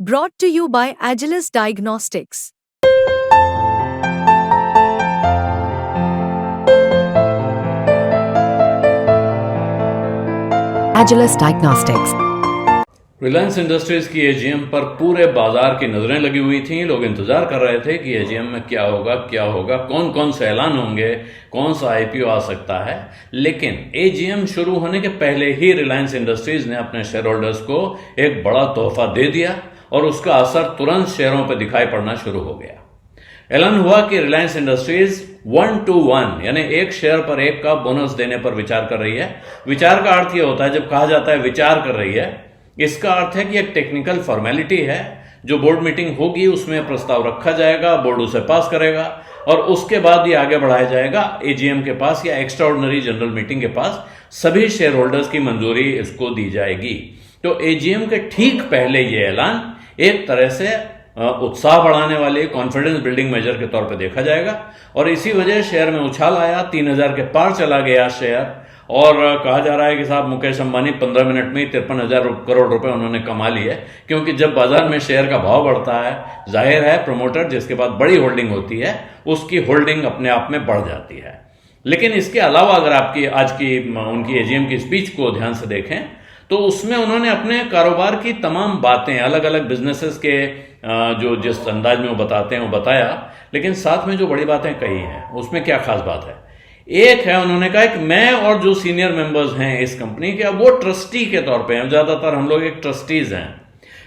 Brought to you by Agilus Diagnostics. Agilus Diagnostics. Reliance industries की AGM पर पूरे बाजार की नजरें लगी हुई थी। लोग इंतजार कर रहे थे कि एजीएम में क्या होगा, कौन कौन से ऐलान होंगे, कौन सा आईपीओ आ सकता है। लेकिन एजीएम शुरू होने के पहले ही रिलायंस इंडस्ट्रीज ने अपने शेयर होल्डर्स को एक बड़ा तोहफा दे दिया और उसका असर तुरंत शेयरों पर दिखाई पड़ना शुरू हो गया। ऐलान हुआ कि रिलायंस इंडस्ट्रीज 1-to-1 यानी एक शेयर पर एक का बोनस देने पर विचार कर रही है। विचार का अर्थ यह होता है, जब कहा जाता है विचार कर रही है, इसका अर्थ है कि एक टेक्निकल फॉर्मेलिटी है। जो बोर्ड मीटिंग होगी उसमें प्रस्ताव रखा जाएगा, बोर्ड उसे पास करेगा और उसके बाद ये आगे बढ़ाया जाएगा एजीएम के पास या एक्स्ट्राऑर्डिनरी जनरल मीटिंग के पास। सभी शेयर होल्डर्स की मंजूरी इसको दी जाएगी। तो एजीएम के ठीक पहले ये ऐलान एक तरह से उत्साह बढ़ाने वाले कॉन्फिडेंस बिल्डिंग मेजर के तौर पर देखा जाएगा और इसी वजह शेयर में उछाल आया। 3000 के पार चला गया शेयर और कहा जा रहा है कि साहब मुकेश अंबानी 15 मिनट में ही 53,000 करोड़ रुपए उन्होंने कमा लिए। क्योंकि जब बाजार में शेयर का भाव बढ़ता है, जाहिर है प्रमोटर जिसके पास बड़ी होल्डिंग होती है उसकी होल्डिंग अपने आप में बढ़ जाती है। लेकिन इसके अलावा अगर आपकी आज की उनकी एजीएम की स्पीच को ध्यान से देखें तो उसमें उन्होंने अपने कारोबार की तमाम बातें, अलग अलग बिजनेसेस के जो जिस अंदाज में वो बताते हैं वो बताया। लेकिन साथ में जो बड़ी बातें कही हैं उसमें क्या खास बात है? एक है, उन्होंने कहा कि मैं और जो सीनियर मेंबर्स हैं इस कंपनी के, अब वो ट्रस्टी के तौर पे हैं। ज्यादातर हम लोग एक ट्रस्टीज हैं।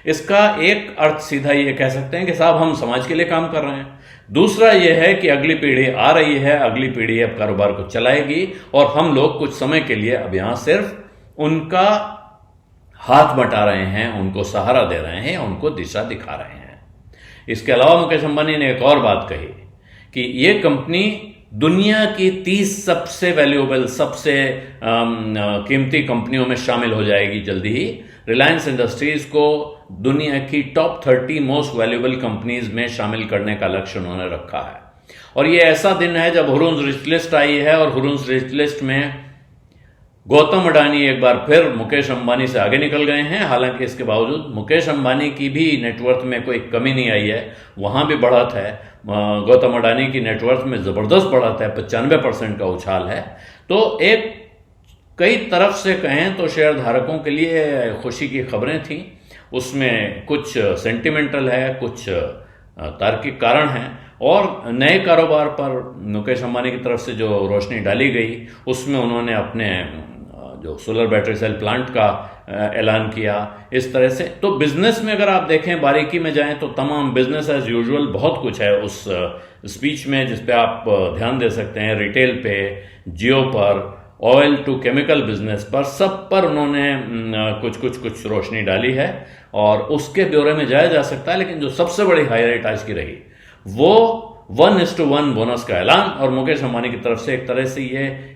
इसका एक अर्थ सीधा ये कह सकते हैं कि साहब हम समाज के लिए काम कर रहे हैं। दूसरा ये है कि अगली पीढ़ी आ रही है, अगली पीढ़ी अब कारोबार को चलाएगी और हम लोग कुछ समय के लिए अब यहां सिर्फ उनका हाथ बटा रहे हैं, उनको सहारा दे रहे हैं, उनको दिशा दिखा रहे हैं। इसके अलावा मुकेश अंबानी ने एक और बात कही कि ये कंपनी दुनिया की 30 सबसे वैल्यूएबल, सबसे कीमती कंपनियों में शामिल हो जाएगी जल्दी ही। रिलायंस इंडस्ट्रीज को दुनिया की टॉप 30 मोस्ट वैल्यूएबल कंपनीज में शामिल करने का लक्ष्य उन्होंने रखा है। और ये ऐसा दिन है जब हुरुन्स रिच लिस्ट आई है और हुरुन्स रिच लिस्ट में गौतम अडानी एक बार फिर मुकेश अंबानी से आगे निकल गए हैं। हालांकि इसके बावजूद मुकेश अंबानी की भी नेटवर्थ में कोई कमी नहीं आई है, वहां भी बढ़त है। गौतम अडानी की नेटवर्थ में जबरदस्त बढ़त है, 95% का उछाल है। तो एक कई तरफ से कहें तो शेयर धारकों के लिए खुशी की खबरें थी। उसमें कुछ सेंटिमेंटल है, कुछ तार्किक कारण है और नए कारोबार पर मुकेश अंबानी की तरफ से जो रोशनी डाली गई उसमें उन्होंने अपने जो सोलर बैटरी सेल प्लांट का ऐलान किया। इस तरह से तो बिजनेस में अगर आप देखें, बारीकी में जाएं तो तमाम बिजनेस एज यूजुअल बहुत कुछ है उस स्पीच में जिस पे आप ध्यान दे सकते हैं। रिटेल पे, जियो पर, ऑयल टू केमिकल बिजनेस पर, सब पर उन्होंने कुछ रोशनी डाली है और उसके ब्यौरे में जाया जा सकता है। लेकिन जो सबसे बड़ी हाईलाइट आज की रही वो 1:1 बोनस का ऐलान और मुकेश अंबानी की तरफ से एक तरह से ये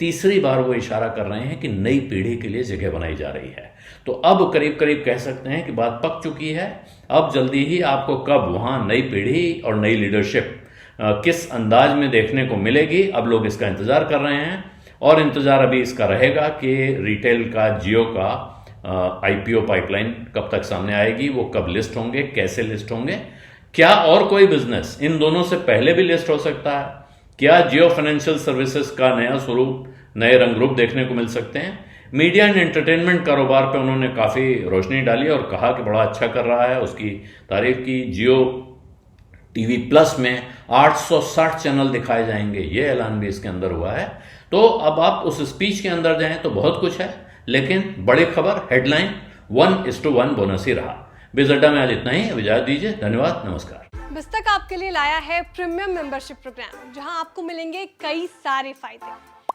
तीसरी बार वो इशारा कर रहे हैं कि नई पीढ़ी के लिए जगह बनाई जा रही है। तो अब करीब करीब कह सकते हैं कि बात पक चुकी है। अब जल्दी ही आपको कब वहां नई पीढ़ी और नई लीडरशिप किस अंदाज में देखने को मिलेगी, अब लोग इसका इंतजार कर रहे हैं। और इंतजार अभी इसका रहेगा कि रिटेल का, जियो का आईपीओ पाइपलाइन कब तक सामने आएगी, वो कब लिस्ट होंगे, कैसे लिस्ट होंगे, क्या और कोई बिजनेस इन दोनों से पहले भी लिस्ट हो सकता है, क्या जियो फाइनेंशियल सर्विसेज का नया स्वरूप, नए रंग रूप देखने को मिल सकते हैं। मीडिया एंड एंटरटेनमेंट कारोबार पे उन्होंने काफी रोशनी डाली और कहा कि बड़ा अच्छा कर रहा है, उसकी तारीफ की। जियो टीवी प्लस में 860 चैनल दिखाए जाएंगे, ये ऐलान भी इसके अंदर हुआ है। तो अब आप उस स्पीच के अंदर जाएं तो बहुत कुछ है, लेकिन बड़ी खबर हेडलाइन 1:1 बोनस ही रहा। बिज अड्डा में आज इतना ही, इजाजत दीजिए, धन्यवाद, नमस्कार। बिस्तक आपके लिए लाया है प्रीमियम मेंबरशिप प्रोग्राम, जहां आपको मिलेंगे कई सारे फायदे,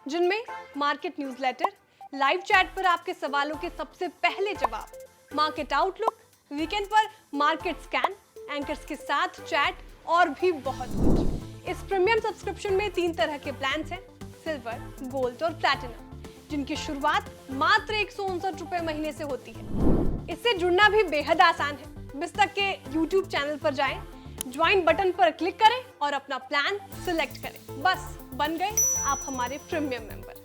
जिनमें मार्केट न्यूज़लेटर, लाइव चैट पर आपके सवालों के सबसे पहले जवाब, मार्केट आउटलुक, वीकेंड पर मार्केट स्कैन, एंकर्स के साथ चैट और भी बहुत कुछ। इस प्रीमियम सब्सक्रिप्शन में 3 तरह के प्लान हैं, सिल्वर, गोल्ड और प्लैटिनम, जिनकी शुरुआत मात्र 159 रुपए महीने से होती है। इससे जुड़ना भी बेहद आसान है। बिस्तक के YouTube चैनल पर जाएं, ज्वाइन बटन पर क्लिक करें और अपना प्लान सिलेक्ट करें। बस बन गए आप हमारे प्रीमियम मेंबर।